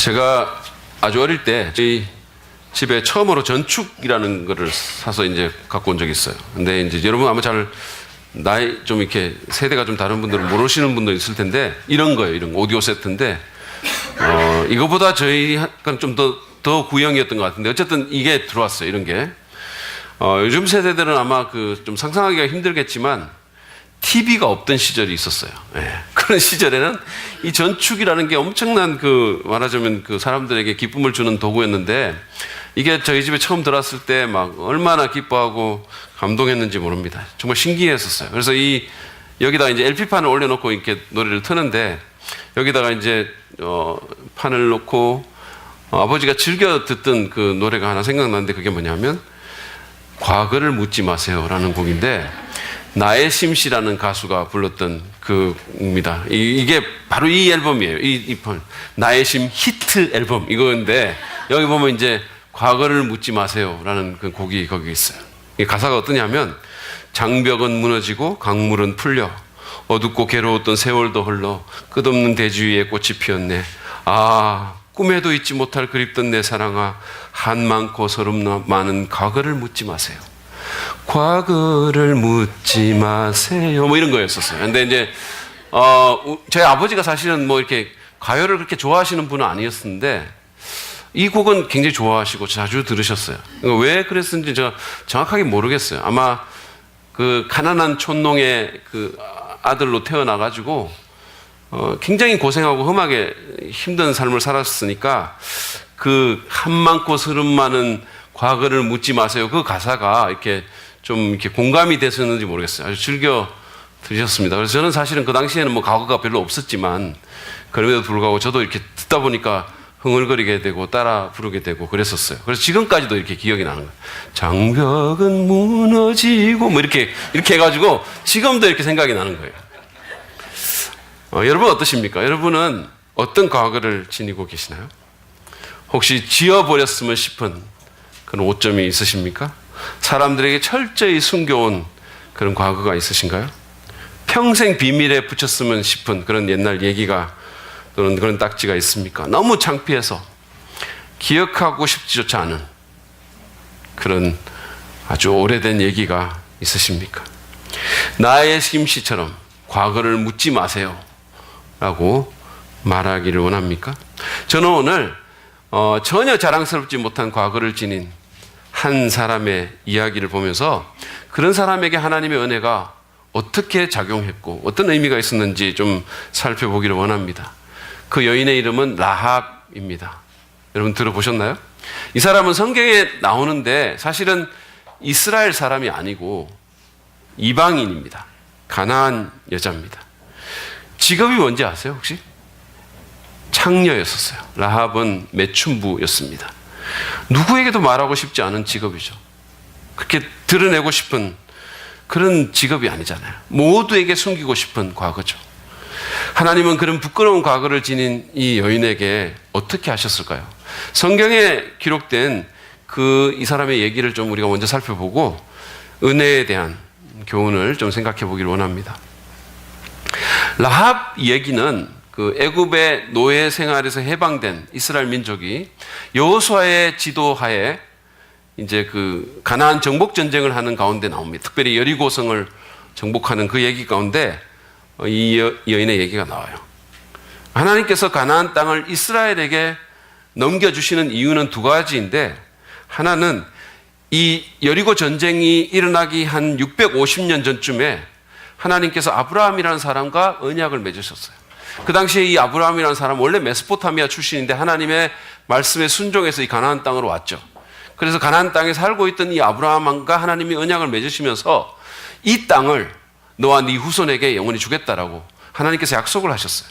제가 아주 어릴 때 저희 집에 처음으로 전축이라는 거를 사서 이제 갖고 온 적이 있어요. 근데 이제 여러분 아마 잘 나이 좀 이렇게 세대가 좀 다른 분들은 모르시는 분도 있을 텐데 이런 거예요. 이런 오디오 세트인데 이거보다 저희 약간 좀 더 구형이었던 것 같은데 어쨌든 이게 들어왔어요. 이런 게 요즘 세대들은 아마 그 좀 상상하기가 힘들겠지만 TV가 없던 시절이 있었어요. 예. 그런 시절에는 이 전축이라는 게 엄청난 그 말하자면 그 사람들에게 기쁨을 주는 도구였는데 이게 저희 집에 처음 들어왔을 때 막 얼마나 기뻐하고 감동했는지 모릅니다. 정말 신기했었어요. 그래서 여기다가 이제 LP판을 올려놓고 이렇게 노래를 트는데 여기다가 이제 판을 놓고 아버지가 즐겨 듣던 그 노래가 하나 생각나는데 그게 뭐냐면 과거를 묻지 마세요라는 곡인데 나의 심씨라는 가수가 불렀던 그 곡입니다. 이게 바로 이 앨범이에요. 이 판. 나의 심 히트 앨범 이거인데 여기 보면 이제 과거를 묻지 마세요라는 그 곡이 거기 있어요. 이 가사가 어떠냐면 장벽은 무너지고 강물은 풀려 어둡고 괴로웠던 세월도 흘러 끝없는 대지 위에 꽃이 피었네. 아 꿈에도 잊지 못할 그립던 내 사랑아 한 많고 서름 많은 과거를 묻지 마세요. 과거를 묻지 마세요. 뭐 이런 거였었어요. 근데 이제 저희 아버지가 사실은 뭐 이렇게 가요를 그렇게 좋아하시는 분은 아니었는데 이 곡은 굉장히 좋아하시고 자주 들으셨어요. 왜 그랬는지 제가 정확하게 모르겠어요. 아마 그 가난한 촌농의 그 아들로 태어나가지고 굉장히 고생하고 험하게 힘든 삶을 살았으니까 그 한 많고 서름 많은 과거를 묻지 마세요. 그 가사가 이렇게 좀 이렇게 공감이 됐었는지 모르겠어요. 아주 즐겨 들으셨습니다. 그래서 저는 사실은 그 당시에는 뭐 과거가 별로 없었지만 그럼에도 불구하고 저도 이렇게 듣다 보니까 흥얼거리게 되고 따라 부르게 되고 그랬었어요. 그래서 지금까지도 이렇게 기억이 나는 거예요. 장벽은 무너지고 뭐 이렇게 해가지고 지금도 이렇게 생각이 나는 거예요. 여러분 어떠십니까? 여러분은 어떤 과거를 지니고 계시나요? 혹시 지워버렸으면 싶은 그런 오점이 있으십니까? 사람들에게 철저히 숨겨온 그런 과거가 있으신가요? 평생 비밀에 붙였으면 싶은 그런 옛날 얘기가 또는 그런 딱지가 있습니까? 너무 창피해서 기억하고 싶지조차 않은 그런 아주 오래된 얘기가 있으십니까? 나의 심씨처럼 과거를 묻지 마세요 라고 말하기를 원합니까? 저는 오늘 전혀 자랑스럽지 못한 과거를 지닌 한 사람의 이야기를 보면서 그런 사람에게 하나님의 은혜가 어떻게 작용했고 어떤 의미가 있었는지 좀 살펴보기를 원합니다. 그 여인의 이름은 라합입니다. 여러분 들어보셨나요? 이 사람은 성경에 나오는데 사실은 이스라엘 사람이 아니고 이방인입니다. 가나안 여자입니다. 직업이 뭔지 아세요 혹시? 창녀였었어요. 라합은 매춘부였습니다. 누구에게도 말하고 싶지 않은 직업이죠. 그렇게 드러내고 싶은 그런 직업이 아니잖아요. 모두에게 숨기고 싶은 과거죠. 하나님은 그런 부끄러운 과거를 지닌 이 여인에게 어떻게 하셨을까요? 성경에 기록된 이 사람의 얘기를 좀 우리가 먼저 살펴보고 은혜에 대한 교훈을 좀 생각해 보기를 원합니다. 라합 얘기는 그 애굽의 노예 생활에서 해방된 이스라엘 민족이 여호수아의 지도하에 이제 그 가나안 정복 전쟁을 하는 가운데 나옵니다. 특별히 여리고성을 정복하는 그 얘기 가운데 이 여인의 얘기가 나와요. 하나님께서 가나안 땅을 이스라엘에게 넘겨주시는 이유는 두 가지인데 하나는 이 여리고 전쟁이 일어나기 한 650년 전쯤에 하나님께서 아브라함이라는 사람과 언약을 맺으셨어요. 그 당시에 이 아브라함이라는 사람은 원래 메소포타미아 출신인데 하나님의 말씀에 순종해서 이 가나안 땅으로 왔죠. 그래서 가나안 땅에 살고 있던 이 아브라함과 하나님이 언약을 맺으시면서 이 땅을 너와 네 후손에게 영원히 주겠다라고 하나님께서 약속을 하셨어요.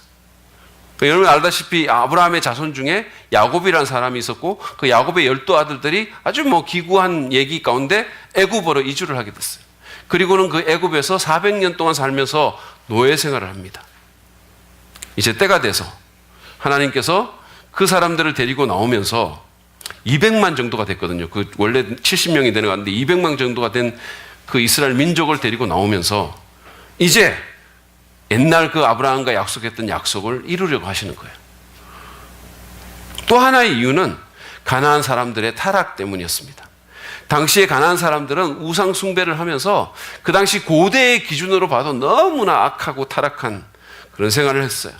여러분 알다시피 아브라함의 자손 중에 야곱이라는 사람이 있었고 그 야곱의 12 아들들이 아주 뭐 기구한 얘기 가운데 애굽으로 이주를 하게 됐어요. 그리고는 그 애굽에서 400년 동안 살면서 노예 생활을 합니다. 이제 때가 돼서 하나님께서 그 사람들을 데리고 나오면서 200만 정도가 됐거든요. 그 원래 70명이 되는 거 같은데 200만 정도가 된 그 이스라엘 민족을 데리고 나오면서 이제 옛날 그 아브라함과 약속했던 약속을 이루려고 하시는 거예요. 또 하나의 이유는 가나안 사람들의 타락 때문이었습니다. 당시에 가나안 사람들은 우상 숭배를 하면서 그 당시 고대의 기준으로 봐도 너무나 악하고 타락한 그런 생활을 했어요.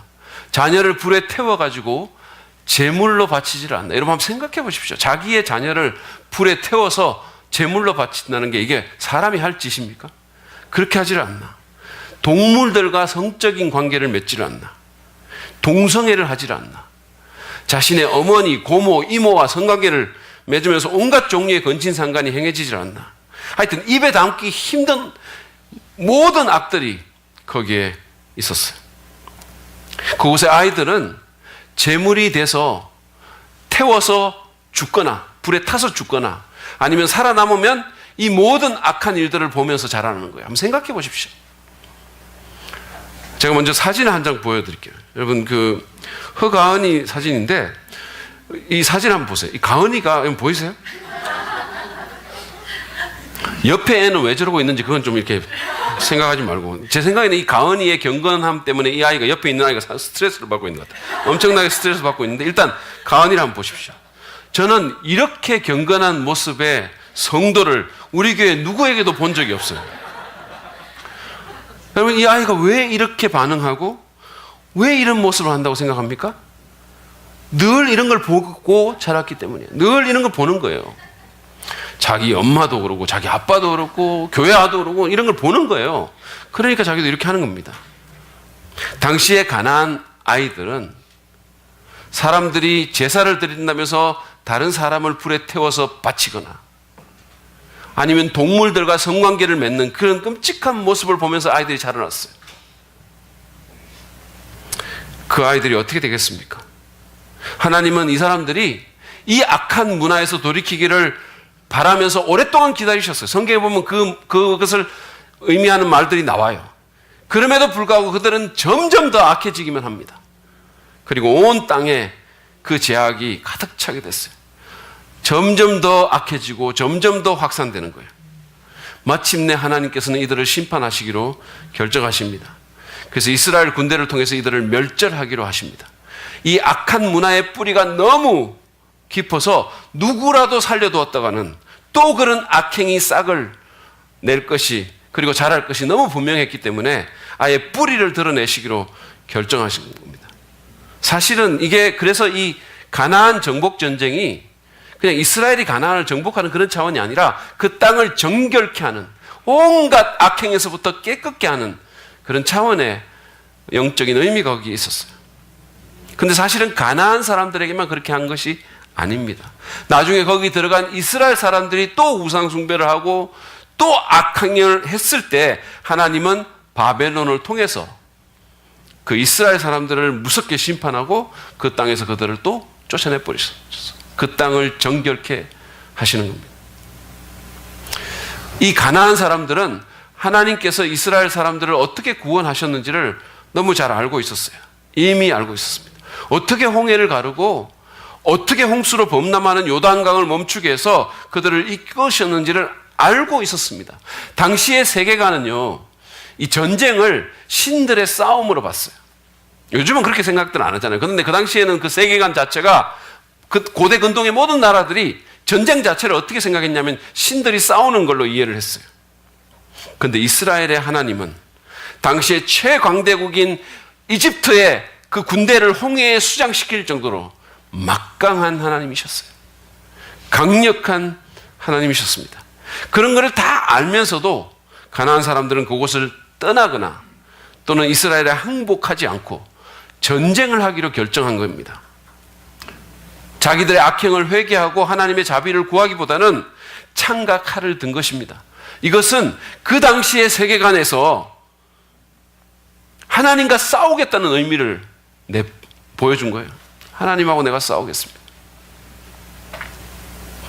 자녀를 불에 태워가지고 제물로 바치질 않나. 여러분 한번 생각해 보십시오. 자기의 자녀를 불에 태워서 제물로 바친다는 게 이게 사람이 할 짓입니까? 그렇게 하질 않나. 동물들과 성적인 관계를 맺지를 않나. 동성애를 하질 않나. 자신의 어머니, 고모, 이모와 성관계를 맺으면서 온갖 종류의 건친상간이 행해지질 않나. 하여튼 입에 담기 힘든 모든 악들이 거기에 있었어요. 그곳의 아이들은 제물이 돼서 태워서 죽거나 불에 타서 죽거나 아니면 살아남으면 이 모든 악한 일들을 보면서 자라는 거예요. 한번 생각해 보십시오. 제가 먼저 사진 한 장 보여드릴게요. 여러분 그 허가은이 사진인데 이 사진 한번 보세요. 이 가은이가 여러분 보이세요? 옆에 애는 왜 저러고 있는지 그건 좀 이렇게 생각하지 말고, 제 생각에는 이 가은이의 경건함 때문에 이 아이가 옆에 있는 아이가 스트레스를 받고 있는 것 같아요. 엄청나게 스트레스 받고 있는데 일단 가은이를 한번 보십시오. 저는 이렇게 경건한 모습의 성도를 우리 교회 누구에게도 본 적이 없어요. 여러분 이 아이가 왜 이렇게 반응하고 왜 이런 모습을 한다고 생각합니까? 늘 이런 걸 보고 자랐기 때문이에요. 늘 이런 걸 보는 거예요. 자기 엄마도 그러고 자기 아빠도 그렇고 교회 아도 그러고 이런 걸 보는 거예요. 그러니까 자기도 이렇게 하는 겁니다. 당시에 가나안 아이들은 사람들이 제사를 드린다면서 다른 사람을 불에 태워서 바치거나 아니면 동물들과 성관계를 맺는 그런 끔찍한 모습을 보면서 아이들이 자라났어요. 그 아이들이 어떻게 되겠습니까? 하나님은 이 사람들이 이 악한 문화에서 돌이키기를 바라면서 오랫동안 기다리셨어요. 성경에 보면 그것을 의미하는 말들이 나와요. 그럼에도 불구하고 그들은 점점 더 악해지기만 합니다. 그리고 온 땅에 그 죄악이 가득 차게 됐어요. 점점 더 악해지고 점점 더 확산되는 거예요. 마침내 하나님께서는 이들을 심판하시기로 결정하십니다. 그래서 이스라엘 군대를 통해서 이들을 멸절하기로 하십니다. 이 악한 문화의 뿌리가 너무 깊어서 누구라도 살려두었다가는 또 그런 악행이 싹을 낼 것이 그리고 자랄 것이 너무 분명했기 때문에 아예 뿌리를 드러내시기로 결정하신 겁니다. 사실은 이게 그래서 이 가나안 정복 전쟁이 그냥 이스라엘이 가나안을 정복하는 그런 차원이 아니라 그 땅을 정결케 하는 온갖 악행에서부터 깨끗게 하는 그런 차원의 영적인 의미가 거기에 있었어요. 근데 사실은 가나안 사람들에게만 그렇게 한 것이 아닙니다. 나중에 거기 들어간 이스라엘 사람들이 또 우상 숭배를 하고 또 악행을 했을 때 하나님은 바벨론을 통해서 그 이스라엘 사람들을 무섭게 심판하고 그 땅에서 그들을 또 쫓아내 버리셨어요. 그 땅을 정결케 하시는 겁니다. 이 가나안 사람들은 하나님께서 이스라엘 사람들을 어떻게 구원하셨는지를 너무 잘 알고 있었어요. 이미 알고 있었습니다. 어떻게 홍해를 가르고 어떻게 홍수로 범람하는 요단강을 멈추게 해서 그들을 이끄셨는지를 알고 있었습니다. 당시의 세계관은요, 이 전쟁을 신들의 싸움으로 봤어요. 요즘은 그렇게 생각들 안 하잖아요. 그런데 그 당시에는 그 세계관 자체가 그 고대 근동의 모든 나라들이 전쟁 자체를 어떻게 생각했냐면 신들이 싸우는 걸로 이해를 했어요. 그런데 이스라엘의 하나님은 당시에 최강대국인 이집트의 그 군대를 홍해에 수장시킬 정도로 막강한 하나님이셨어요. 강력한 하나님이셨습니다. 그런 것을 다 알면서도 가나안 사람들은 그곳을 떠나거나 또는 이스라엘에 항복하지 않고 전쟁을 하기로 결정한 겁니다. 자기들의 악행을 회개하고 하나님의 자비를 구하기보다는 창과 칼을 든 것입니다. 이것은 그 당시의 세계관에서 하나님과 싸우겠다는 의미를 보여준 거예요. 하나님하고 내가 싸우겠습니다.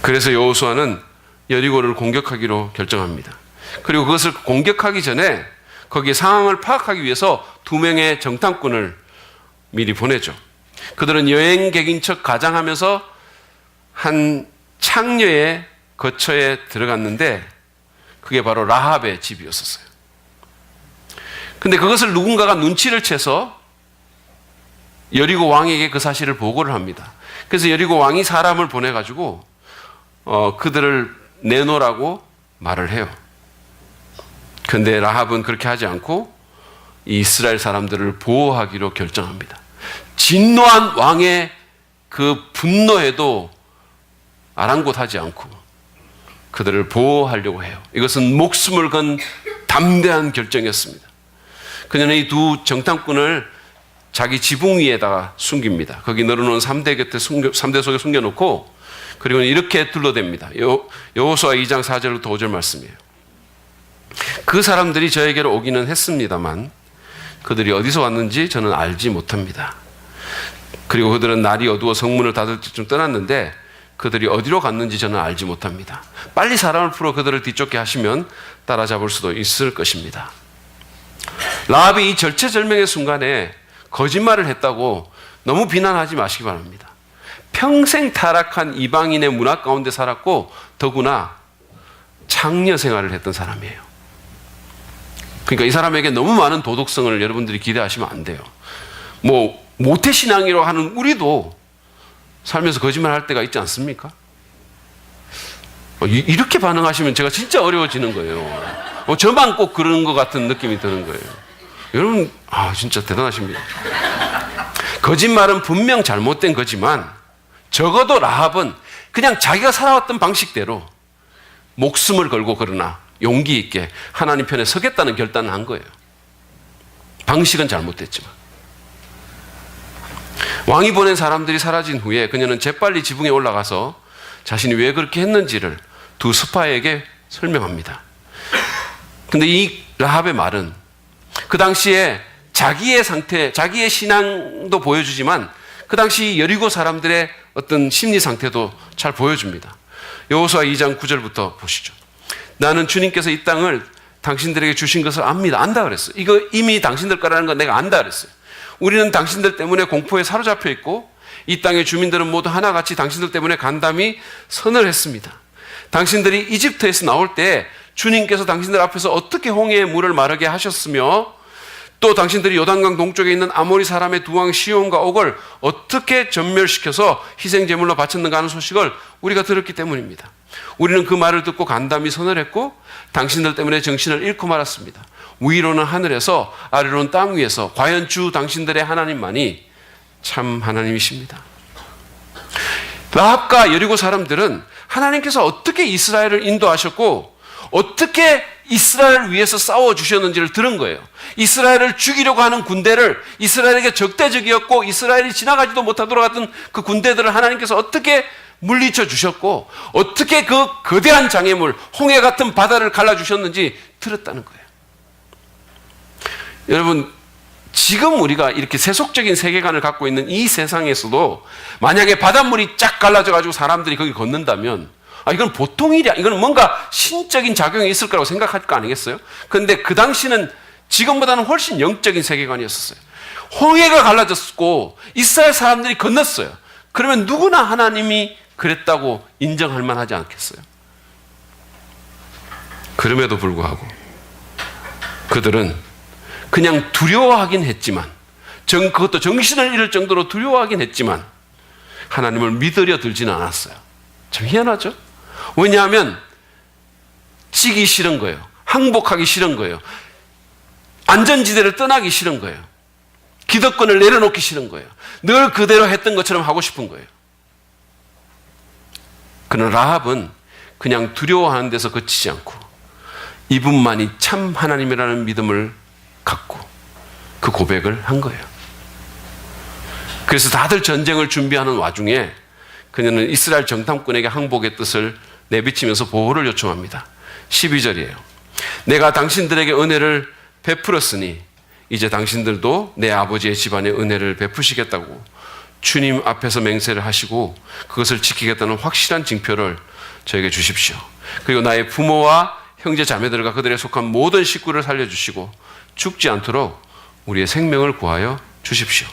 그래서 여호수아는 여리고를 공격하기로 결정합니다. 그리고 그것을 공격하기 전에 거기에 상황을 파악하기 위해서 2명의 정탐꾼을 미리 보내죠. 그들은 여행객인 척 가장하면서 한 창녀의 거처에 들어갔는데 그게 바로 라합의 집이었었어요. 근데 그것을 누군가가 눈치를 채서 여리고 왕에게 그 사실을 보고를 합니다. 그래서 여리고 왕이 사람을 보내가지고 그들을 내놓으라고 말을 해요. 그런데 라합은 그렇게 하지 않고 이 이스라엘 사람들을 보호하기로 결정합니다. 진노한 왕의 그 분노에도 아랑곳하지 않고 그들을 보호하려고 해요. 이것은 목숨을 건 담대한 결정이었습니다. 그녀는 이 두 정탐꾼을 자기 지붕 위에다가 숨깁니다. 거기 늘어놓은 3대 속에 숨겨놓고 그리고 이렇게 둘러댑니다. 여호수아 2장 4절부터 5절 말씀이에요. 그 사람들이 저에게로 오기는 했습니다만 그들이 어디서 왔는지 저는 알지 못합니다. 그리고 그들은 날이 어두워 성문을 닫을 때쯤 떠났는데 그들이 어디로 갔는지 저는 알지 못합니다. 빨리 사람을 풀어 그들을 뒤쫓게 하시면 따라잡을 수도 있을 것입니다. 라합이 이 절체절명의 순간에 거짓말을 했다고 너무 비난하지 마시기 바랍니다. 평생 타락한 이방인의 문화 가운데 살았고 더구나 창녀 생활을 했던 사람이에요. 그러니까 이 사람에게 너무 많은 도덕성을 여러분들이 기대하시면 안 돼요. 뭐 모태신앙이라고 하는 우리도 살면서 거짓말할 때가 있지 않습니까? 이렇게 반응하시면 제가 진짜 어려워지는 거예요. 저만 꼭 그런 것 같은 느낌이 드는 거예요. 여러분, 진짜 대단하십니다. 거짓말은 분명 잘못된 거지만 적어도 라합은 그냥 자기가 살아왔던 방식대로 목숨을 걸고 그러나 용기 있게 하나님 편에 서겠다는 결단을 한 거예요. 방식은 잘못됐지만. 왕이 보낸 사람들이 사라진 후에 그녀는 재빨리 지붕에 올라가서 자신이 왜 그렇게 했는지를 두 스파이에게 설명합니다. 근데 이 라합의 말은 그 당시에 자기의 상태, 자기의 신앙도 보여주지만 그 당시 여리고 사람들의 어떤 심리 상태도 잘 보여줍니다. 여호수아 2장 9절부터 보시죠. 나는 주님께서 이 땅을 당신들에게 주신 것을 압니다. 안다 그랬어요. 이거 이미 당신들 거라는 건 내가 안다 그랬어요. 우리는 당신들 때문에 공포에 사로잡혀 있고 이 땅의 주민들은 모두 하나같이 당신들 때문에 간담이 선을 했습니다. 당신들이 이집트에서 나올 때 주님께서 당신들 앞에서 어떻게 홍해의 물을 마르게 하셨으며 또 당신들이 요단강 동쪽에 있는 아모리 사람의 두 왕 시온과 옥을 어떻게 전멸시켜서 희생제물로 바쳤는가 하는 소식을 우리가 들었기 때문입니다. 우리는 그 말을 듣고 간담이 선을 했고 당신들 때문에 정신을 잃고 말았습니다. 위로는 하늘에서 아래로는 땅 위에서 과연 주 당신들의 하나님만이 참 하나님이십니다. 라합과 여리고 사람들은 하나님께서 어떻게 이스라엘을 인도하셨고 어떻게 이스라엘을 위해서 싸워주셨는지를 들은 거예요. 이스라엘을 죽이려고 하는 군대를 이스라엘에게 적대적이었고 이스라엘이 지나가지도 못하도록 하던 그 군대들을 하나님께서 어떻게 물리쳐 주셨고 어떻게 그 거대한 장애물 홍해 같은 바다를 갈라주셨는지 들었다는 거예요. 여러분 지금 우리가 이렇게 세속적인 세계관을 갖고 있는 이 세상에서도 만약에 바닷물이 쫙 갈라져 가지고 사람들이 거기 걷는다면 이건 보통 일이야. 이건 뭔가 신적인 작용이 있을 거라고 생각할 거 아니겠어요? 그런데 그 당시는 지금보다는 훨씬 영적인 세계관이었어요. 홍해가 갈라졌고 이스라엘 사람들이 건넜어요. 그러면 누구나 하나님이 그랬다고 인정할 만하지 않겠어요? 그럼에도 불구하고 그들은 그냥 두려워하긴 했지만 그것도 정신을 잃을 정도로 두려워하긴 했지만 하나님을 믿으려 들지는 않았어요. 참 희한하죠? 왜냐하면 찌기 싫은 거예요. 항복하기 싫은 거예요. 안전지대를 떠나기 싫은 거예요. 기득권을 내려놓기 싫은 거예요. 늘 그대로 했던 것처럼 하고 싶은 거예요. 그러나 라합은 그냥 두려워하는 데서 그치지 않고 이분만이 참 하나님이라는 믿음을 갖고 그 고백을 한 거예요. 그래서 다들 전쟁을 준비하는 와중에 그녀는 이스라엘 정탐꾼에게 항복의 뜻을 내비치면서 보호를 요청합니다. 12절이에요. 내가 당신들에게 은혜를 베풀었으니 이제 당신들도 내 아버지의 집안에 은혜를 베푸시겠다고 주님 앞에서 맹세를 하시고 그것을 지키겠다는 확실한 징표를 저에게 주십시오. 그리고 나의 부모와 형제 자매들과 그들에 속한 모든 식구를 살려주시고 죽지 않도록 우리의 생명을 구하여 주십시오.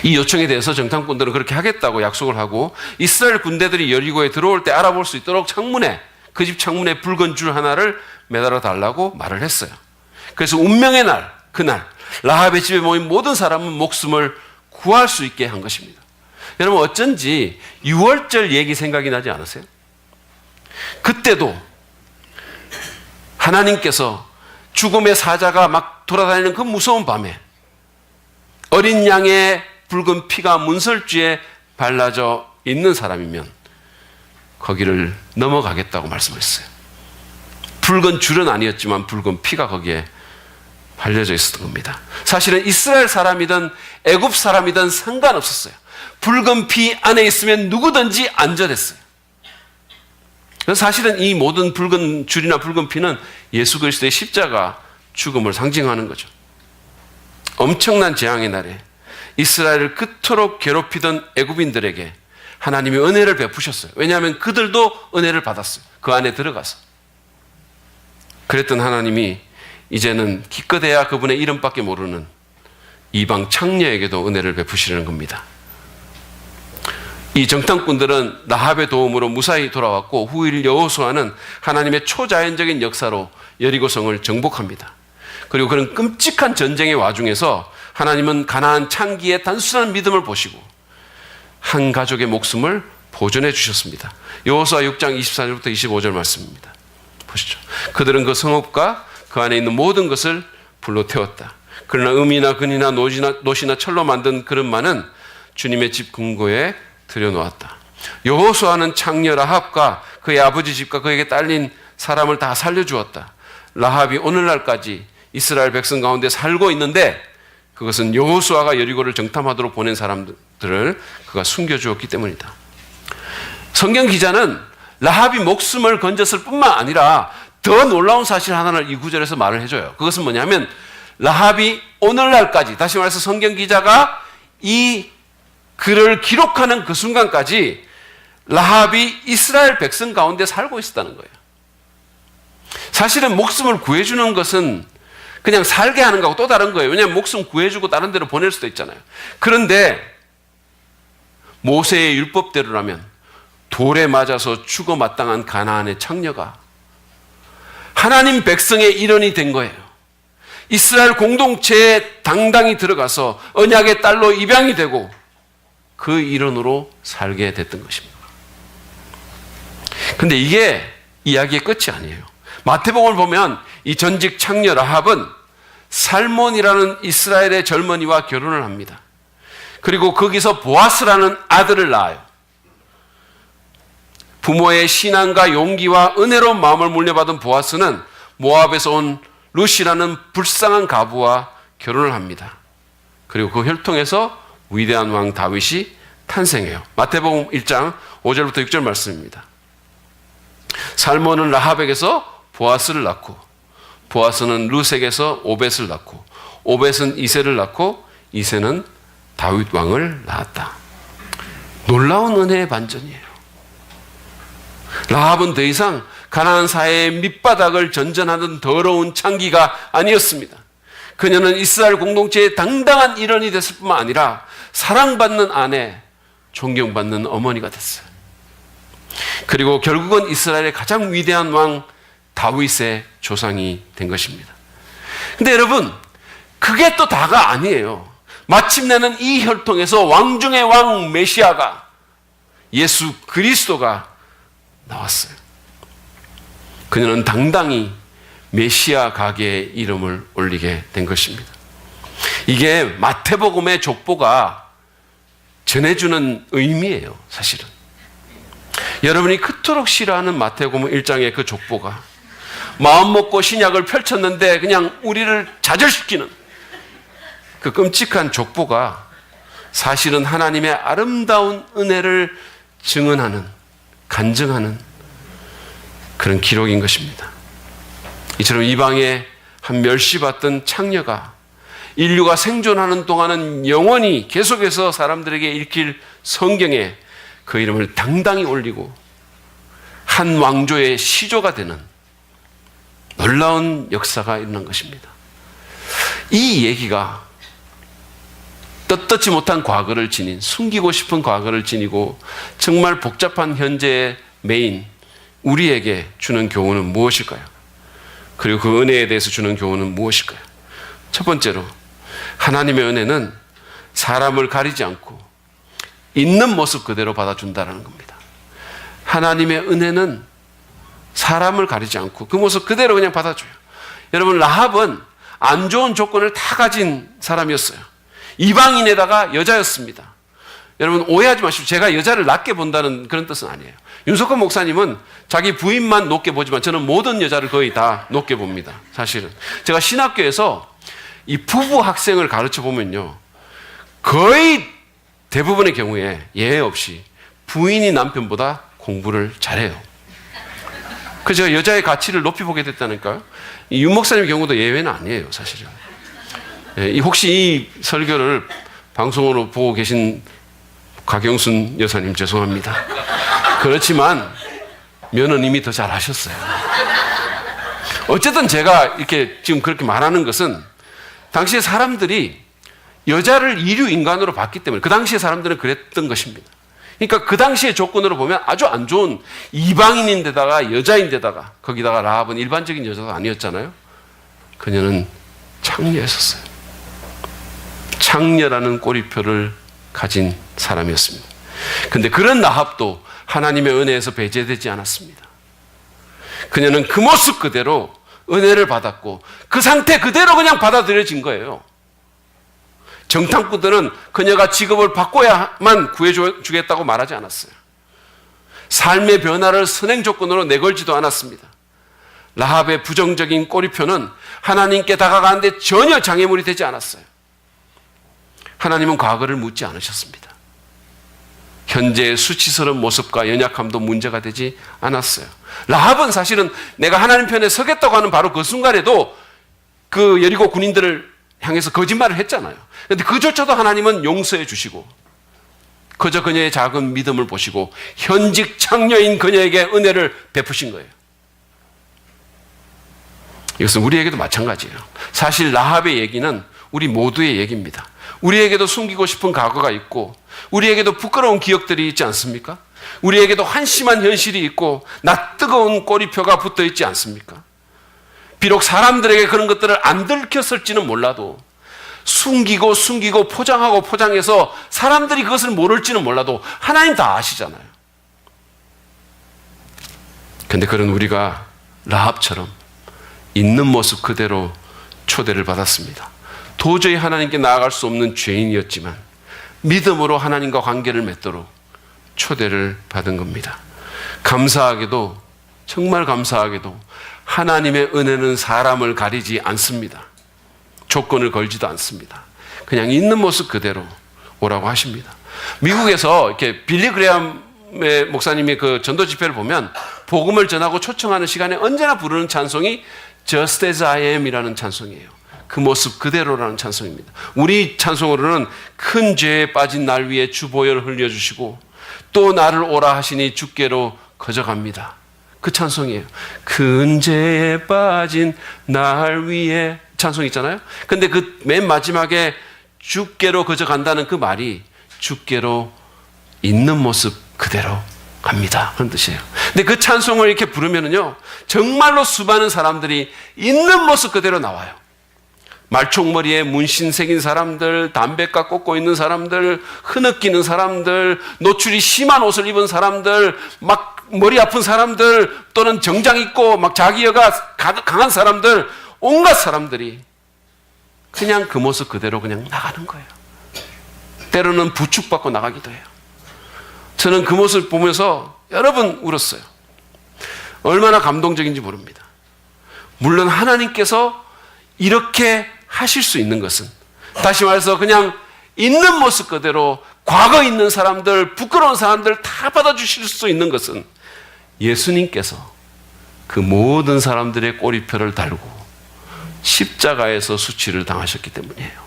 이 요청에 대해서 정탐꾼들은 그렇게 하겠다고 약속을 하고 이스라엘 군대들이 여리고에 들어올 때 알아볼 수 있도록 그 집 창문에 붉은 줄 하나를 매달아 달라고 말을 했어요. 그래서 운명의 날, 그날 라합의 집에 모인 모든 사람은 목숨을 구할 수 있게 한 것입니다. 여러분 어쩐지 6월절 얘기 생각이 나지 않으세요? 그때도 하나님께서 죽음의 사자가 막 돌아다니는 그 무서운 밤에 어린 양의 붉은 피가 문설주에 발라져 있는 사람이면 거기를 넘어가겠다고 말씀했어요. 붉은 줄은 아니었지만 붉은 피가 거기에 발려져 있었던 겁니다. 사실은 이스라엘 사람이든 애굽 사람이든 상관없었어요. 붉은 피 안에 있으면 누구든지 안전했어요. 그래서 사실은 이 모든 붉은 줄이나 붉은 피는 예수 그리스도의 십자가 죽음을 상징하는 거죠. 엄청난 재앙의 날에 이스라엘을 그토록 괴롭히던 애굽인들에게 하나님이 은혜를 베푸셨어요. 왜냐하면 그들도 은혜를 받았어요. 그 안에 들어가서. 그랬던 하나님이 이제는 기껏해야 그분의 이름밖에 모르는 이방 창녀에게도 은혜를 베푸시려는 겁니다. 이 정탐꾼들은 라합의 도움으로 무사히 돌아왔고 후일 여호수아는 하나님의 초자연적인 역사로 여리고성을 정복합니다. 그리고 그런 끔찍한 전쟁의 와중에서 하나님은 가나안 창기의 단순한 믿음을 보시고 한 가족의 목숨을 보존해 주셨습니다. 여호수아 6장 24절부터 25절 말씀입니다. 보시죠. 그들은 그 성읍과 그 안에 있는 모든 것을 불로 태웠다. 그러나 음이나 근이나 노시나 철로 만든 그릇만은 주님의 집 금고에 들여놓았다. 여호수아는 창녀 라합과 그의 아버지 집과 그에게 딸린 사람을 다 살려주었다. 라합이 오늘날까지 이스라엘 백성 가운데 살고 있는데 그것은 여호수아가 여리고를 정탐하도록 보낸 사람들을 그가 숨겨주었기 때문이다. 성경 기자는 라합이 목숨을 건졌을 뿐만 아니라 더 놀라운 사실 하나를 이 구절에서 말을 해줘요. 그것은 뭐냐면 라합이 오늘날까지, 다시 말해서 성경 기자가 이 글을 기록하는 그 순간까지 라합이 이스라엘 백성 가운데 살고 있었다는 거예요. 사실은 목숨을 구해주는 것은 그냥 살게 하는 거하고 또 다른 거예요. 왜냐하면 목숨 구해주고 다른 데로 보낼 수도 있잖아요. 그런데 모세의 율법대로라면 돌에 맞아서 죽어 마땅한 가나안의 창녀가 하나님 백성의 일원이 된 거예요. 이스라엘 공동체에 당당히 들어가서 언약의 딸로 입양이 되고 그 일원으로 살게 됐던 것입니다. 그런데 이게 이야기의 끝이 아니에요. 마태복음을 보면 이 전직 창녀 라합은 살몬이라는 이스라엘의 젊은이와 결혼을 합니다. 그리고 거기서 보아스라는 아들을 낳아요. 부모의 신앙과 용기와 은혜로운 마음을 물려받은 보아스는 모압에서 온 룻이라는 불쌍한 가부와 결혼을 합니다. 그리고 그 혈통에서 위대한 왕 다윗이 탄생해요. 마태복음 1장 5절부터 6절 말씀입니다. 살몬은 라합에게서 보아스를 낳고 보아스는 룻에게서 오벳을 낳고 오벳은 이새를 낳고 이새는 다윗 왕을 낳았다. 놀라운 은혜의 반전이에요. 라합은 더 이상 가나안 사회의 밑바닥을 전전하던 더러운 창기가 아니었습니다. 그녀는 이스라엘 공동체의 당당한 일원이 됐을 뿐만 아니라 사랑받는 아내, 존경받는 어머니가 됐어요. 그리고 결국은 이스라엘의 가장 위대한 왕 다윗의 조상이 된 것입니다. 근데 여러분, 그게 또 다가 아니에요. 마침내는 이 혈통에서 왕 중의 왕 메시아가, 예수 그리스도가 나왔어요. 그녀는 당당히 메시아 가게의 이름을 올리게 된 것입니다. 이게 마태복음의 족보가 전해주는 의미예요, 사실은. 여러분이 그토록 싫어하는 마태복음 1장의 그 족보가 마음 먹고 신약을 펼쳤는데 그냥 우리를 좌절시키는 그 끔찍한 족보가 사실은 하나님의 아름다운 은혜를 증언하는, 간증하는 그런 기록인 것입니다. 이처럼 이방에 한 멸시받던 창녀가 인류가 생존하는 동안은 영원히 계속해서 사람들에게 읽힐 성경에 그 이름을 당당히 올리고 한 왕조의 시조가 되는 놀라운 역사가 일어난 것입니다. 이 얘기가 떳떳지 못한 과거를 지닌, 숨기고 싶은 과거를 지니고 정말 복잡한 현재의 메인 우리에게 주는 교훈은 무엇일까요? 그리고 그 은혜에 대해서 주는 교훈은 무엇일까요? 첫 번째로, 하나님의 은혜는 사람을 가리지 않고 있는 모습 그대로 받아준다는 겁니다. 하나님의 은혜는 사람을 가리지 않고 그 모습 그대로 그냥 받아줘요. 여러분, 라합은 안 좋은 조건을 다 가진 사람이었어요. 이방인에다가 여자였습니다. 여러분, 오해하지 마십시오. 제가 여자를 낮게 본다는 그런 뜻은 아니에요. 윤석헌 목사님은 자기 부인만 높게 보지만 저는 모든 여자를 거의 다 높게 봅니다. 사실은 제가 신학교에서 이 부부 학생을 가르쳐 보면요, 거의 대부분의 경우에 예외 없이 부인이 남편보다 공부를 잘해요. 그래서 제가 여자의 가치를 높이 보게 됐다니까요. 윤 목사님의 경우도 예외는 아니에요, 사실은. 혹시 이 설교를 방송으로 보고 계신 가경순 여사님 죄송합니다. 그렇지만 며느님이 더 잘하셨어요. 어쨌든 제가 이렇게 지금 그렇게 말하는 것은 당시에 사람들이 여자를 이류 인간으로 봤기 때문에 그 당시에 사람들은 그랬던 것입니다. 그러니까 그 당시의 조건으로 보면 아주 안 좋은 이방인인데다가 여자인데다가 거기다가 라합은 일반적인 여자가 아니었잖아요. 그녀는 창녀였었어요. 창녀라는 꼬리표를 가진 사람이었습니다. 그런데 그런 라합도 하나님의 은혜에서 배제되지 않았습니다. 그녀는 그 모습 그대로 은혜를 받았고 그 상태 그대로 그냥 받아들여진 거예요. 정탐꾼들은 그녀가 직업을 바꿔야만 구해주겠다고 말하지 않았어요. 삶의 변화를 선행 조건으로 내걸지도 않았습니다. 라합의 부정적인 꼬리표는 하나님께 다가가는데 전혀 장애물이 되지 않았어요. 하나님은 과거를 묻지 않으셨습니다. 현재의 수치스러운 모습과 연약함도 문제가 되지 않았어요. 라합은 사실은 내가 하나님 편에 서겠다고 하는 바로 그 순간에도 그 여리고 군인들을 향해서 거짓말을 했잖아요. 그런데 그조차도 하나님은 용서해 주시고 그저 그녀의 작은 믿음을 보시고 현직 창녀인 그녀에게 은혜를 베푸신 거예요. 이것은 우리에게도 마찬가지예요. 사실 라합의 얘기는 우리 모두의 얘기입니다. 우리에게도 숨기고 싶은 과거가 있고 우리에게도 부끄러운 기억들이 있지 않습니까? 우리에게도 한심한 현실이 있고 낯뜨거운 꼬리표가 붙어 있지 않습니까? 비록 사람들에게 그런 것들을 안 들켰을지는 몰라도 숨기고 포장하고 포장해서 사람들이 그것을 모를지는 몰라도 하나님 다 아시잖아요. 그런데 그런 우리가 라합처럼 있는 모습 그대로 초대를 받았습니다. 도저히 하나님께 나아갈 수 없는 죄인이었지만 믿음으로 하나님과 관계를 맺도록 초대를 받은 겁니다. 감사하게도, 정말 감사하게도 하나님의 은혜는 사람을 가리지 않습니다. 조건을 걸지도 않습니다. 그냥 있는 모습 그대로 오라고 하십니다. 미국에서 이렇게 빌리 그레함의 목사님의 그 전도 집회를 보면 복음을 전하고 초청하는 시간에 언제나 부르는 찬송이 Just as I am 이라는 찬송이에요. 그 모습 그대로라는 찬송입니다. 우리 찬송으로는 큰 죄에 빠진 날 위에 주 보혈 흘려주시고 또 나를 오라 하시니 주께로 거저갑니다. 그 찬송이에요. 큰 죄에 빠진 날 위에 찬송 있잖아요. 근데 그 맨 마지막에 주께로 거저간다는 그 말이 주께로 있는 모습 그대로 갑니다. 그런 뜻이에요. 근데 그 찬송을 이렇게 부르면은요, 정말로 수많은 사람들이 있는 모습 그대로 나와요. 말총머리에 문신 새긴 사람들, 담배가 꽂고 있는 사람들, 흐느끼는 사람들, 노출이 심한 옷을 입은 사람들, 막 머리 아픈 사람들, 또는 정장 입고 막 자기여가 강한 사람들, 온갖 사람들이 그냥 그 모습 그대로 그냥 나가는 거예요. 때로는 부축받고 나가기도 해요. 저는 그 모습을 보면서 여러 번 울었어요. 얼마나 감동적인지 모릅니다. 물론 하나님께서 이렇게 하실 수 있는 것은, 다시 말해서 그냥 있는 모습 그대로 과거 있는 사람들, 부끄러운 사람들 다 받아주실 수 있는 것은 예수님께서 그 모든 사람들의 꼬리표를 달고 십자가에서 수치를 당하셨기 때문이에요.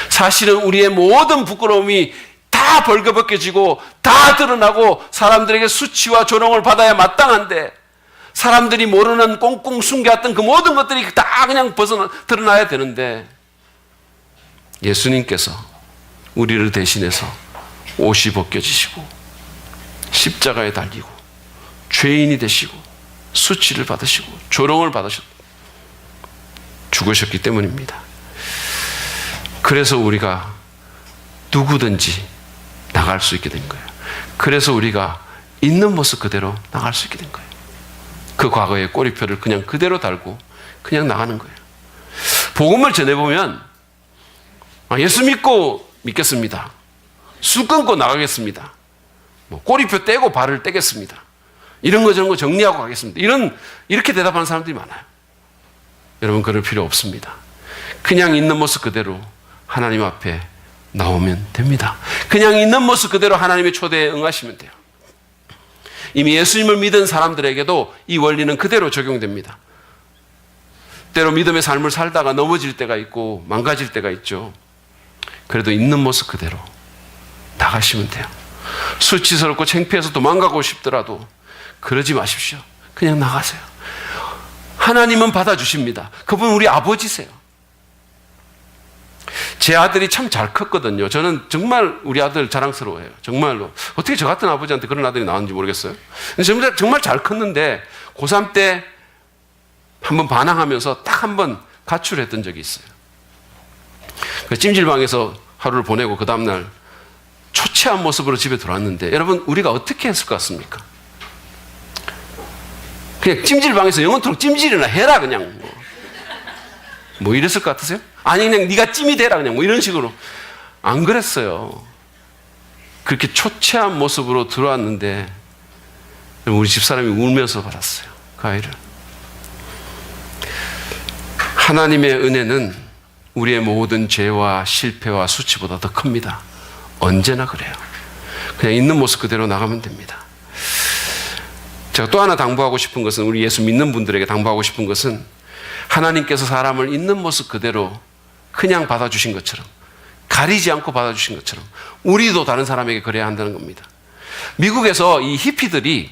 사실은 우리의 모든 부끄러움이 다 벌거벗겨지고 다 드러나고 사람들에게 수치와 조롱을 받아야 마땅한데, 사람들이 모르는 꽁꽁 숨겨왔던 그 모든 것들이 다 그냥 드러나야 되는데, 예수님께서 우리를 대신해서 옷이 벗겨지시고 십자가에 달리고 죄인이 되시고 수치를 받으시고 조롱을 받으셨고 죽으셨기 때문입니다. 그래서 우리가 누구든지 나갈 수 있게 된 거예요. 그래서 우리가 있는 모습 그대로 나갈 수 있게 된 거예요. 그 과거의 꼬리표를 그냥 그대로 달고 그냥 나가는 거예요. 복음을 전해보면 예수 믿고 믿겠습니다. 수 끊고 나가겠습니다. 꼬리표 떼고 발을 떼겠습니다. 이런 거 저런 거 정리하고 가겠습니다. 이렇게 대답하는 사람들이 많아요. 여러분, 그럴 필요 없습니다. 그냥 있는 모습 그대로 하나님 앞에 나오면 됩니다. 그냥 있는 모습 그대로 하나님의 초대에 응하시면 돼요. 이미 예수님을 믿은 사람들에게도 이 원리는 그대로 적용됩니다. 때로 믿음의 삶을 살다가 넘어질 때가 있고 망가질 때가 있죠. 그래도 있는 모습 그대로 나가시면 돼요. 수치스럽고 창피해서 도망가고 싶더라도 그러지 마십시오. 그냥 나가세요. 하나님은 받아주십니다. 그분 우리 아버지세요. 제 아들이 참 잘 컸거든요. 저는 정말 우리 아들 자랑스러워해요. 정말로. 어떻게 저 같은 아버지한테 그런 아들이 나왔는지 모르겠어요. 정말 잘 컸는데 고3 때 한번 반항하면서 딱 한번 가출했던 적이 있어요. 찜질방에서 하루를 보내고 그 다음날 초췌한 모습으로 집에 들어왔는데, 여러분, 우리가 어떻게 했을 것 같습니까? 그냥 찜질방에서 영원토록 찜질이나 해라, 그냥. 뭐 이랬을 것 같으세요? 아니, 그냥 네가 찜이 되라, 그냥 뭐 이런 식으로. 안 그랬어요. 그렇게 초췌한 모습으로 들어왔는데 우리 집사람이 울면서 받았어요, 그 아이를. 하나님의 은혜는 우리의 모든 죄와 실패와 수치보다 더 큽니다. 언제나 그래요. 그냥 있는 모습 그대로 나가면 됩니다. 제가 또 하나 당부하고 싶은 것은, 우리 예수 믿는 분들에게 당부하고 싶은 것은, 하나님께서 사람을 있는 모습 그대로 그냥 받아주신 것처럼, 가리지 않고 받아주신 것처럼 우리도 다른 사람에게 그래야 한다는 겁니다. 미국에서 이 히피들이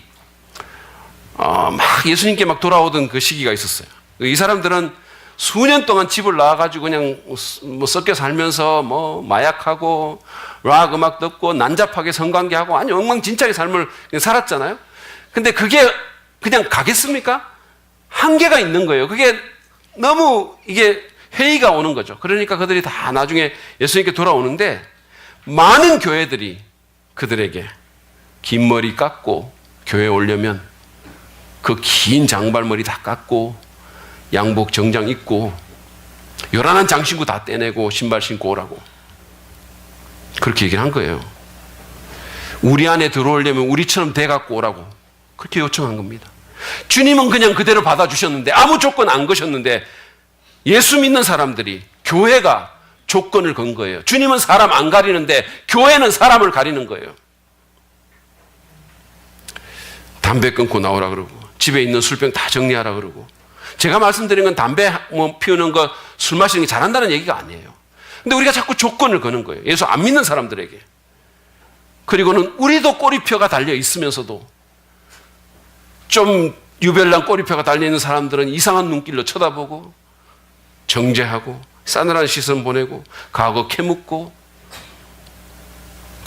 막 예수님께 막 돌아오던 그 시기가 있었어요. 이 사람들은 수년 동안 집을 나와가지고 그냥 뭐 섞여 살면서 뭐 마약하고 락 음악 듣고 난잡하게 성관계하고 아니 엉망진창의 삶을 그냥 살았잖아요. 근데 그게 그냥 가겠습니까? 한계가 있는 거예요. 그게 너무 이게 회의가 오는 거죠. 그러니까 그들이 다 나중에 예수님께 돌아오는데, 많은 교회들이 그들에게 긴 머리 깎고 교회에 오려면 그 긴 장발머리 다 깎고 양복 정장 입고 요란한 장신구 다 떼내고 신발 신고 오라고 그렇게 얘기를 한 거예요. 우리 안에 들어오려면 우리처럼 돼갖고 오라고 그렇게 요청한 겁니다. 주님은 그냥 그대로 받아주셨는데, 아무 조건 안 거셨는데, 예수 믿는 사람들이, 교회가 조건을 건 거예요. 주님은 사람 안 가리는데 교회는 사람을 가리는 거예요. 담배 끊고 나오라 그러고 집에 있는 술병 다 정리하라 그러고. 제가 말씀드린 건 담배 피우는 거, 술 마시는 게 잘한다는 얘기가 아니에요. 근데 우리가 자꾸 조건을 거는 거예요. 예수 안 믿는 사람들에게. 그리고는 우리도 꼬리표가 달려 있으면서도 좀 유별난 꼬리표가 달려있는 사람들은 이상한 눈길로 쳐다보고 정죄하고 싸늘한 시선 보내고 과거 캐묻고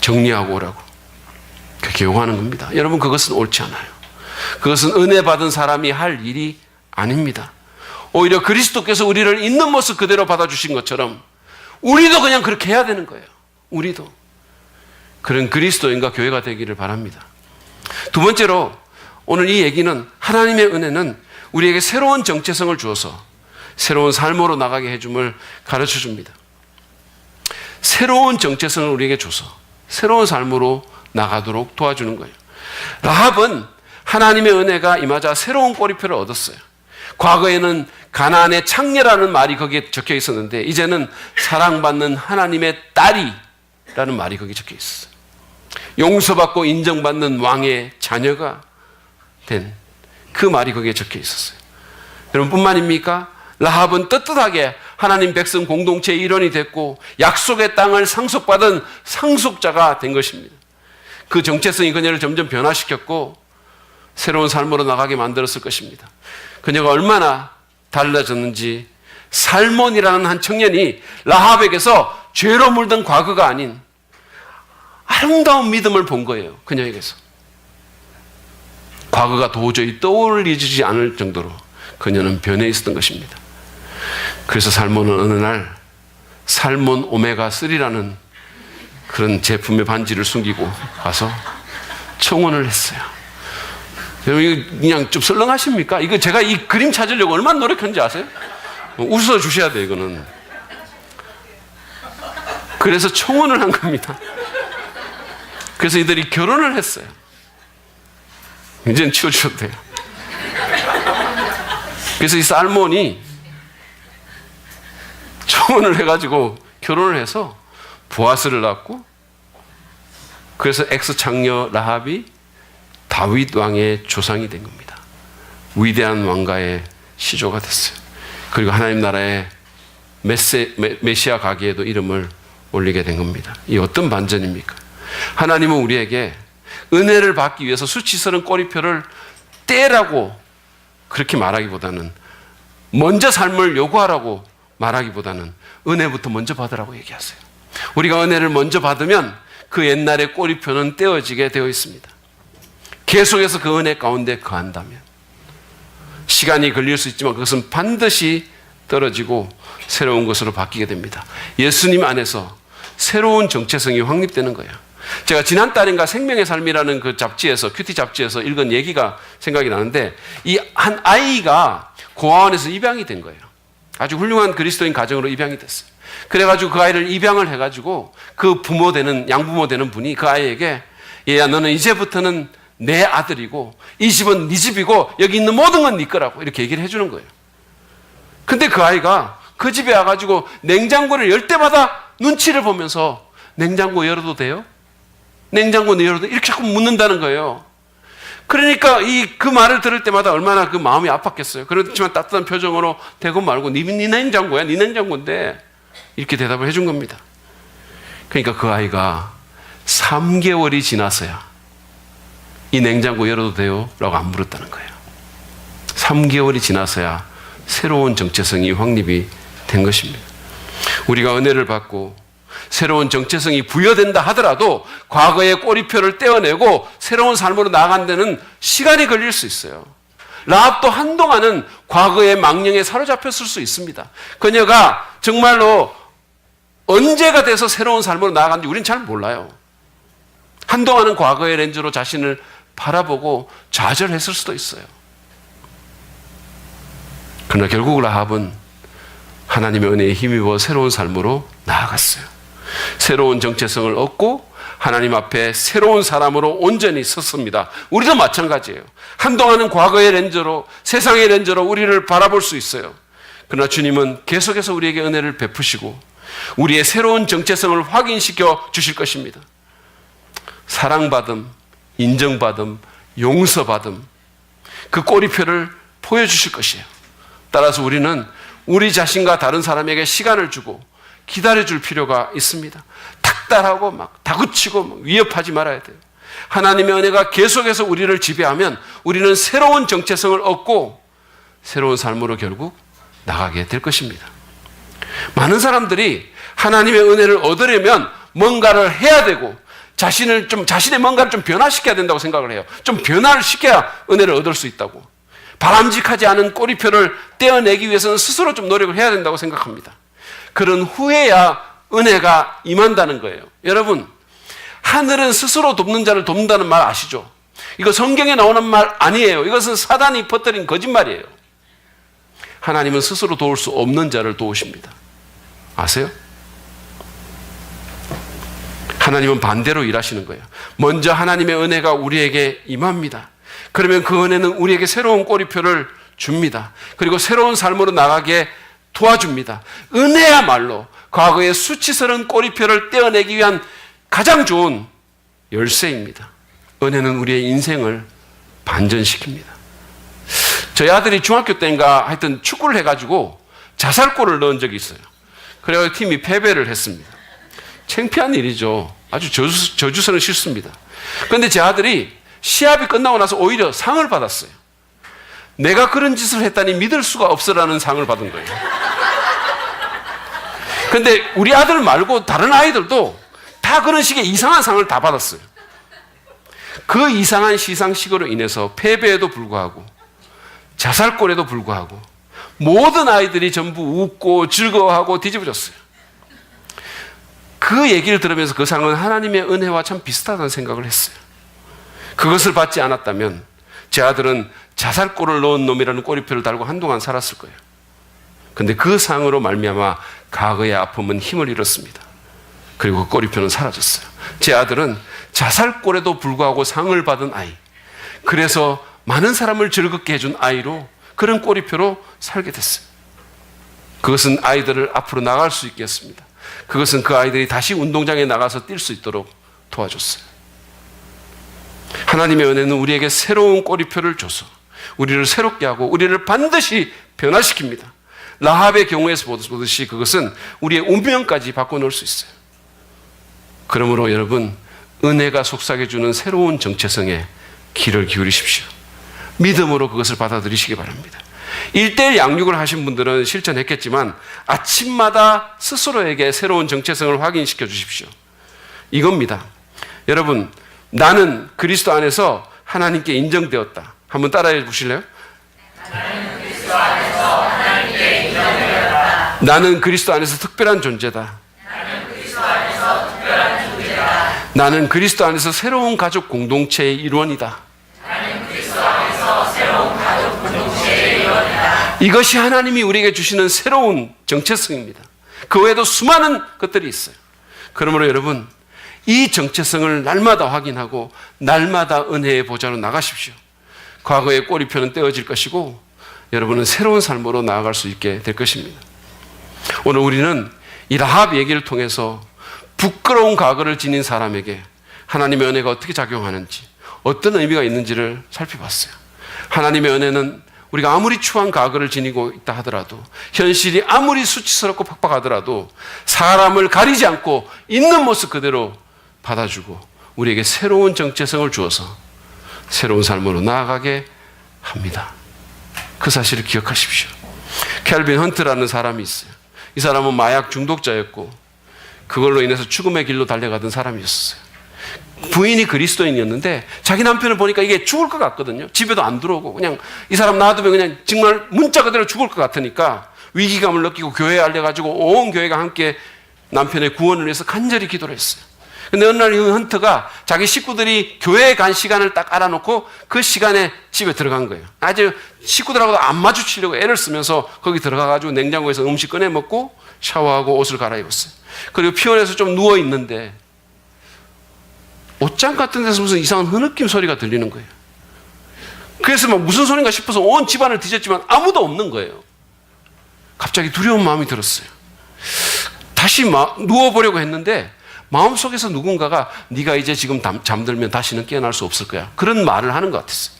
정리하고 오라고 그렇게 요구하는 겁니다. 여러분, 그것은 옳지 않아요. 그것은 은혜 받은 사람이 할 일이 아닙니다. 오히려 그리스도께서 우리를 있는 모습 그대로 받아주신 것처럼 우리도 그냥 그렇게 해야 되는 거예요. 우리도 그런 그리스도인과 교회가 되기를 바랍니다. 두 번째로, 오늘 이 얘기는 하나님의 은혜는 우리에게 새로운 정체성을 주어서 새로운 삶으로 나가게 해줌을 가르쳐 줍니다. 새로운 정체성을 우리에게 줘서 새로운 삶으로 나가도록 도와주는 거예요. 라합은 하나님의 은혜가 임하자 새로운 꼬리표를 얻었어요. 과거에는 가나안의 창녀라는 말이 거기에 적혀 있었는데, 이제는 사랑받는 하나님의 딸이라는 말이 거기에 적혀 있었어요. 용서받고 인정받는 왕의 자녀가 된 그 말이 거기에 적혀 있었어요. 여러분, 뿐만입니까? 라합은 떳떳하게 하나님 백성 공동체의 일원이 됐고 약속의 땅을 상속받은 상속자가 된 것입니다. 그 정체성이 그녀를 점점 변화시켰고 새로운 삶으로 나가게 만들었을 것입니다. 그녀가 얼마나 달라졌는지, 살몬이라는 한 청년이 라합에게서 죄로 물든 과거가 아닌 아름다운 믿음을 본 거예요. 그녀에게서. 과거가 도저히 떠올리지 않을 정도로 그녀는 변해 있었던 것입니다. 그래서 살몬은 어느 날 살몬 오메가3라는 그런 제품의 반지를 숨기고 가서 청혼을 했어요. 여러분, 이거 그냥 좀 썰렁하십니까? 이거 제가 이 그림 찾으려고 얼마나 노력했는지 아세요? 웃어 주셔야 돼요, 이거는. 그래서 청혼을 한 겁니다. 그래서 이들이 결혼을 했어요. 이제는 치워주셔도 돼요. 그래서 이 살몬이 청혼을 해가지고 결혼을 해서 보아스를 낳고, 그래서 엑스장녀 라합이 다윗 왕의 조상이 된 겁니다. 위대한 왕가의 시조가 됐어요. 그리고 하나님 나라의 메시아 가기에도 이름을 올리게 된 겁니다. 이 어떤 반전입니까? 하나님은 우리에게 은혜를 받기 위해서 수치스러운 꼬리표를 떼라고 그렇게 말하기보다는, 먼저 삶을 요구하라고 말하기보다는 은혜부터 먼저 받으라고 얘기하세요. 우리가 은혜를 먼저 받으면 그 옛날의 꼬리표는 떼어지게 되어 있습니다. 계속해서 그 은혜 가운데 거한다면 시간이 걸릴 수 있지만 그것은 반드시 떨어지고 새로운 것으로 바뀌게 됩니다. 예수님 안에서 새로운 정체성이 확립되는 거예요. 제가 지난달인가 생명의 삶이라는 그 잡지에서, 큐티 잡지에서 읽은 얘기가 생각이 나는데, 이 한 아이가 고아원에서 입양이 된 거예요. 아주 훌륭한 그리스도인 가정으로 입양이 됐어요. 그래가지고 그 아이를 입양을 해가지고 그 부모 되는, 양부모 되는 분이 그 아이에게, 얘야 너는 이제부터는 내 아들이고 이 집은 네 집이고 여기 있는 모든 건 네 거라고 이렇게 얘기를 해주는 거예요. 근데 그 아이가 그 집에 와가지고 냉장고를 열 때마다 눈치를 보면서 냉장고 열어도 돼요? 냉장고 열어도 이렇게 자꾸 묻는다는 거예요. 그러니까 그 말을 들을 때마다 얼마나 그 마음이 아팠겠어요. 그렇지만 따뜻한 표정으로 대고 말고 네 냉장고야, 네 냉장고인데 이렇게 대답을 해준 겁니다. 그러니까 그 아이가 3개월이 지나서야 이 냉장고 열어도 돼요? 라고 안 물었다는 거예요. 3개월이 지나서야 새로운 정체성이 확립이 된 것입니다. 우리가 은혜를 받고 새로운 정체성이 부여된다 하더라도 과거의 꼬리표를 떼어내고 새로운 삶으로 나아가는 데는 시간이 걸릴 수 있어요. 라합도 한동안은 과거의 망령에 사로잡혔을 수 있습니다. 그녀가 정말로 언제가 돼서 새로운 삶으로 나아가는지 우리는 잘 몰라요. 한동안은 과거의 렌즈로 자신을 바라보고 좌절했을 수도 있어요. 그러나 결국 라합은 하나님의 은혜에 힘입어 새로운 삶으로 나아갔어요. 새로운 정체성을 얻고 하나님 앞에 새로운 사람으로 온전히 섰습니다. 우리도 마찬가지예요. 한동안은 과거의 렌즈로, 세상의 렌즈로 우리를 바라볼 수 있어요. 그러나 주님은 계속해서 우리에게 은혜를 베푸시고 우리의 새로운 정체성을 확인시켜 주실 것입니다. 사랑받음, 인정받음, 용서받음, 그 꼬리표를 보여주실 것이에요. 따라서 우리는 우리 자신과 다른 사람에게 시간을 주고 기다려줄 필요가 있습니다. 탁달하고 막 다그치고 막 위협하지 말아야 돼요. 하나님의 은혜가 계속해서 우리를 지배하면 우리는 새로운 정체성을 얻고 새로운 삶으로 결국 나가게 될 것입니다. 많은 사람들이 하나님의 은혜를 얻으려면 뭔가를 해야 되고 자신의 뭔가를 좀 변화시켜야 된다고 생각을 해요. 좀 변화를 시켜야 은혜를 얻을 수 있다고. 바람직하지 않은 꼬리표를 떼어내기 위해서는 스스로 좀 노력을 해야 된다고 생각합니다. 그런 후에야 은혜가 임한다는 거예요. 여러분, 하늘은 스스로 돕는 자를 돕는다는 말 아시죠? 이거 성경에 나오는 말 아니에요. 이것은 사단이 퍼뜨린 거짓말이에요. 하나님은 스스로 도울 수 없는 자를 도우십니다. 아세요? 하나님은 반대로 일하시는 거예요. 먼저 하나님의 은혜가 우리에게 임합니다. 그러면 그 은혜는 우리에게 새로운 꼬리표를 줍니다. 그리고 새로운 삶으로 나가게 도와줍니다. 은혜야말로 과거의 수치스러운 꼬리표를 떼어내기 위한 가장 좋은 열쇠입니다. 은혜는 우리의 인생을 반전시킵니다. 저희 아들이 중학교 때인가 하여튼 축구를 해가지고 자살골을 넣은 적이 있어요. 그래서 팀이 패배를 했습니다. 창피한 일이죠. 아주 저주스러운 실수입니다. 그런데 제 아들이 시합이 끝나고 나서 오히려 상을 받았어요. 내가 그런 짓을 했다니 믿을 수가 없어라는 상을 받은 거예요. 그런데 우리 아들 말고 다른 아이들도 다 그런 식의 이상한 상을 다 받았어요. 그 이상한 시상식으로 인해서 패배에도 불구하고 자살골에도 불구하고 모든 아이들이 전부 웃고 즐거워하고 뒤집어졌어요. 그 얘기를 들으면서 그 상은 하나님의 은혜와 참 비슷하다는 생각을 했어요. 그것을 받지 않았다면 제 아들은 자살골을 넣은 놈이라는 꼬리표를 달고 한동안 살았을 거예요. 근데 그 상으로 말미암아 과거의 아픔은 힘을 잃었습니다. 그리고 그 꼬리표는 사라졌어요. 제 아들은 자살골에도 불구하고 상을 받은 아이, 그래서 많은 사람을 즐겁게 해준 아이로, 그런 꼬리표로 살게 됐어요. 그것은 아이들을 앞으로 나갈 수 있게 했습니다. 그것은 그 아이들이 다시 운동장에 나가서 뛸 수 있도록 도와줬어요. 하나님의 은혜는 우리에게 새로운 꼬리표를 줘서 우리를 새롭게 하고 우리를 반드시 변화시킵니다. 라합의 경우에서 보듯이 그것은 우리의 운명까지 바꿔놓을 수 있어요. 그러므로 여러분, 은혜가 속삭여주는 새로운 정체성에 귀를 기울이십시오. 믿음으로 그것을 받아들이시기 바랍니다. 1:1 양육을 하신 분들은 실천했겠지만 아침마다 스스로에게 새로운 정체성을 확인시켜 주십시오. 이겁니다. 여러분, 나는 그리스도 안에서 하나님께 인정되었다. 한번 따라해 보실래요? 나는 그리스도 안에서 하나님께 인정되었다. 나는 그리스도 안에서 특별한 존재다. 나는 그리스도 안에서 특별한 존재다. 나는 그리스도 안에서 새로운 가족 공동체의 일원이다. 나는 그리스도 안에서 새로운 가족 공동체의 일원이다. 이것이 하나님이 우리에게 주시는 새로운 정체성입니다. 그 외에도 수많은 것들이 있어요. 그러므로 여러분, 이 정체성을 날마다 확인하고 날마다 은혜의 보좌로 나가십시오. 과거의 꼬리표는 떼어질 것이고 여러분은 새로운 삶으로 나아갈 수 있게 될 것입니다. 오늘 우리는 이 라합 얘기를 통해서 부끄러운 과거를 지닌 사람에게 하나님의 은혜가 어떻게 작용하는지, 어떤 의미가 있는지를 살펴봤어요. 하나님의 은혜는 우리가 아무리 추한 과거를 지니고 있다 하더라도, 현실이 아무리 수치스럽고 팍팍하더라도 사람을 가리지 않고 있는 모습 그대로 받아주고 우리에게 새로운 정체성을 주어서 새로운 삶으로 나아가게 합니다. 그 사실을 기억하십시오. 켈빈 헌트라는 사람이 있어요. 이 사람은 마약 중독자였고 그걸로 인해서 죽음의 길로 달려가던 사람이었어요. 부인이 그리스도인이었는데 자기 남편을 보니까 이게 죽을 것 같거든요. 집에도 안 들어오고 그냥 이 사람 놔두면 그냥 정말 문자 그대로 죽을 것 같으니까 위기감을 느끼고 교회에 알려가지고 온 교회가 함께 남편의 구원을 위해서 간절히 기도를 했어요. 근데 어느 날 이 헌트가 자기 식구들이 교회에 간 시간을 딱 알아놓고 그 시간에 집에 들어간 거예요. 아주 식구들하고도 안 마주치려고 애를 쓰면서 거기 들어가가지고 냉장고에서 음식 꺼내 먹고 샤워하고 옷을 갈아입었어요. 그리고 피곤해서 좀 누워있는데 옷장 같은 데서 무슨 이상한 흐느낌 소리가 들리는 거예요. 그래서 막 무슨 소린가 싶어서 온 집안을 뒤졌지만 아무도 없는 거예요. 갑자기 두려운 마음이 들었어요. 다시 누워보려고 했는데 마음속에서 누군가가 네가 이제 지금 잠들면 다시는 깨어날 수 없을 거야. 그런 말을 하는 것 같았어요.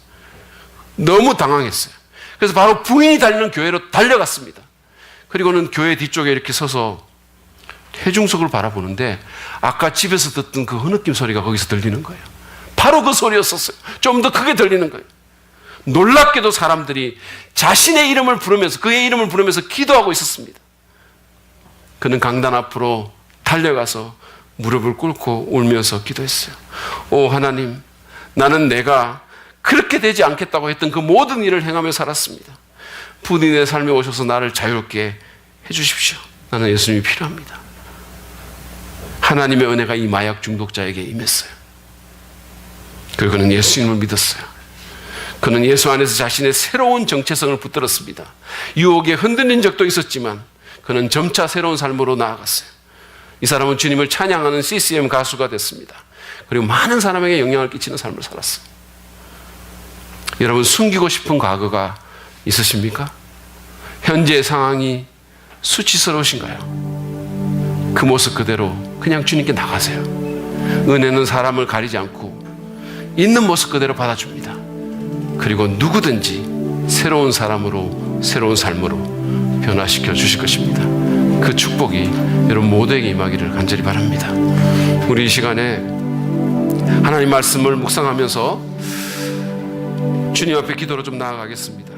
너무 당황했어요. 그래서 바로 부인이 달리는 교회로 달려갔습니다. 그리고는 교회 뒤쪽에 이렇게 서서 해중석을 바라보는데 아까 집에서 듣던 그 흐느낌 소리가 거기서 들리는 거예요. 바로 그 소리였었어요. 좀 더 크게 들리는 거예요. 놀랍게도 사람들이 자신의 이름을 부르면서, 그의 이름을 부르면서 기도하고 있었습니다. 그는 강단 앞으로 달려가서 무릎을 꿇고 울면서 기도했어요. 오 하나님, 나는 내가 그렇게 되지 않겠다고 했던 그 모든 일을 행하며 살았습니다. 부인의 삶에 오셔서 나를 자유롭게 해주십시오. 나는 예수님이 필요합니다. 하나님의 은혜가 이 마약 중독자에게 임했어요. 그리고 그는 예수님을 믿었어요. 그는 예수 안에서 자신의 새로운 정체성을 붙들었습니다. 유혹에 흔들린 적도 있었지만 그는 점차 새로운 삶으로 나아갔어요. 이 사람은 주님을 찬양하는 CCM 가수가 됐습니다. 그리고 많은 사람에게 영향을 끼치는 삶을 살았어요. 여러분, 숨기고 싶은 과거가 있으십니까? 현재의 상황이 수치스러우신가요? 그 모습 그대로 그냥 주님께 나가세요. 은혜는 사람을 가리지 않고 있는 모습 그대로 받아줍니다. 그리고 누구든지 새로운 사람으로, 새로운 삶으로 변화시켜 주실 것입니다. 그 축복이 여러분 모두에게 임하기를 간절히 바랍니다. 우리 이 시간에 하나님 말씀을 묵상하면서 주님 앞에 기도로 좀 나아가겠습니다.